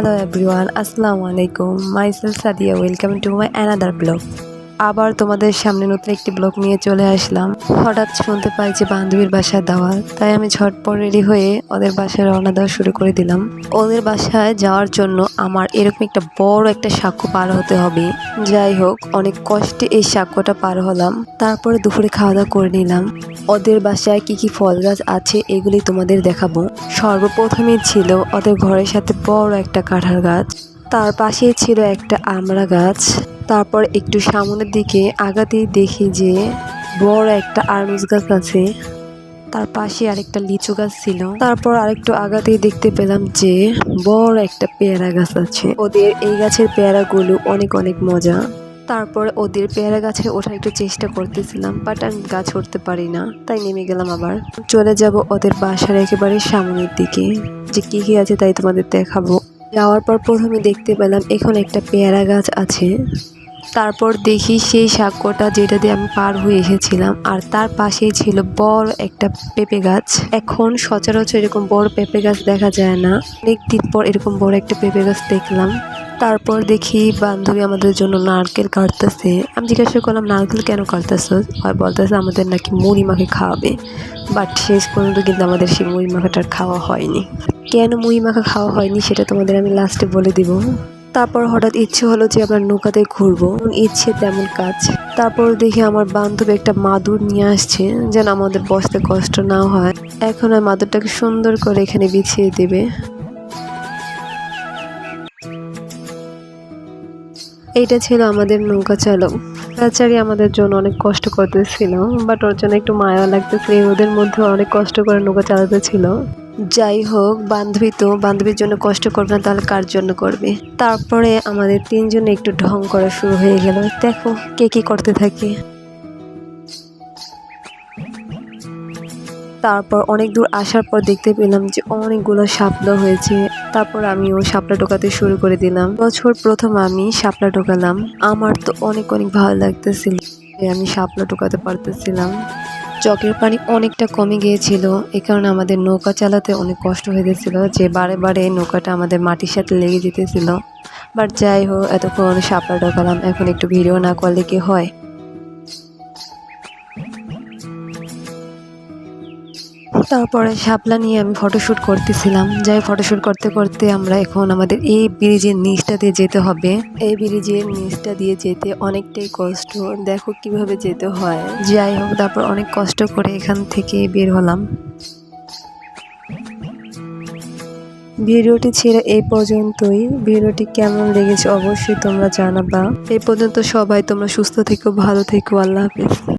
Hello everyone, আসসালামু আলাইকুম। Myself Sadia, welcome to my another blog. আবার তোমাদের সামনে নতুন একটি ব্লগ নিয়ে চলে আসলাম। হঠাৎ শুনতে পাই যে বান্ধবীর বাসায় দাওয়াত, তাই আমি ঝটপট রেডি হয়ে ওদের বাসায় রওনা দেওয়া শুরু করে দিলাম। ওদের বাসায় যাওয়ার জন্য আমার এরকম একটা বড় একটা সাঁকো পার হতে হবে। যাই হোক, অনেক কষ্টে এই সাঁকোটা পার হলাম। তারপরে দুপুরে খাওয়া দাওয়া করে নিলাম। ওদের বাসায় কি কি ফল গাছ আছে এগুলি তোমাদের দেখাবো। সর্বপ্রথমে ছিল ওদের ঘরের সাথে বড় একটা কাঁঠাল গাছ, তার পাশেই ছিল একটা আমড়া গাছ। তারপর একটু সামনের দিকে আগাতেই দেখি যে বড় একটা আরনুজ গাছ আছে, তার পাশে আরেকটা লিচু গাছ ছিল। তারপর আরেকটু আগাতেই দেখতে পেলাম যে বড় একটা পেয়ারা গাছ আছে। ওদের এই গাছের পেয়ারাগুলো অনেক অনেক মজা। তারপর ওদের পেয়ারা গাছে ওঠার একটু চেষ্টা করতেছিলাম, বাট আমি গাছ উঠতে পারি না, তাই নেমে গেলাম। আবার চলে যাব ওদের বাসার একেবারে সামনের দিকে, যে কি কি আছে তাই তোমাদের দেখাবো। যাওয়ার পর প্রথমে দেখতে পেলাম এখন একটা পেয়ারা গাছ আছে। তারপর দেখি সেই সাঁকোটা যেটা দিয়ে আমি পার হয়ে এসেছিলাম, আর তার পাশেই ছিল বড় একটা পেঁপে গাছ। এখন সচরাচর এরকম বড় পেঁপে গাছ দেখা যায় না, অনেকদিন পর এরকম বড় একটা পেঁপে গাছ দেখলাম। তারপর দেখি বান্ধবী আমাদের জন্য নারকেল কাটতেছে। আমি জিজ্ঞাসা করলাম, নারকেল কেন কাটতেছ? হয় বলতেছে আমাদের নাকি মুড়ি মাখে খাওয়াবে। বাট শেষ পর্যন্ত কিন্তু আমাদের সেই মুড়ি মাখাটার খাওয়া হয়নি। কেন মুড়ি মাখা খাওয়া হয়নি সেটা তোমাদের আমি লাস্টে বলে দিব। তারপর হঠাৎ ইচ্ছে হলো যে আমরা নৌকাতে ঘুরবো, ইচ্ছে তেমন কাজ। তারপর দেখি আমার বান্ধবী একটা মাদুর নিয়ে আসছে, যেন আমাদের বসতে কষ্ট না হয়। এখন ওই মাদুরটাকে সুন্দর করে এখানে বিছিয়ে দেবে। এইটা ছিল আমাদের নৌকা চালক। বেচারি আমাদের জন্য অনেক কষ্ট করতেছিল, বাট ওর জন্য একটু মায়া লাগতেছিল। ওদের মধ্যে অনেক কষ্ট করে নৌকা চালাতে ছিল। যাই হোক, বান্ধবী তো বান্ধবীর জন্য কষ্ট করবে না, তাহলে কার জন্য করবে? তারপরে আমাদের তিনজনে একটু ঢং করা শুরু হয়ে গেল। দেখো কে কি করতে থাকে। তারপর অনেক দূর আসার পর দেখতে পেলাম যে অনেকগুলো শাপলা হয়েছে। তারপর আমিও শাপলা টোকাতে শুরু করে দিলাম। বছর প্রথম আমি শাপলা টোকালাম, আমার তো অনেক অনেক ভালো লাগতেছিল যে আমি শাপলা টোকাতে পারতেছিলাম। চকের পানি অনেকটা কমে গিয়েছিল, এ কারণে আমাদের নৌকা চালাতে অনেক কষ্ট হয়ে গেছিল, যে বারে বারে নৌকাটা আমাদের মাটির সাথে লেগে যেতেছিল। বাট যাই হোক, এতক্ষণ শাপলা টোকালাম, এখন একটু ভিডিও না করলে কি হয়। তারপরে শাপলা নিয়ে আমি ফটোশ্যুট করতেছিলাম। যাই ফটোশ্যুট করতে করতে আমরা এখন আমাদের এই ব্রিজের নিচটা দিয়ে যেতে হবে। এই ব্রিজের নিচটা দিয়ে যেতে অনেকটাই কষ্ট, দেখো কিভাবে যেতে হয়। যাই হোক, তারপর অনেক কষ্ট করে এখান থেকে বের হলাম। ভিডিওটি ছিল এই পর্যন্তই। ভিডিওটি কেমন লেগেছে অবশ্যই তোমরা জানাবা। এই পর্যন্ত সবাই তোমরা সুস্থ থেকো, ভালো থেকো। আল্লাহ হাফেজ।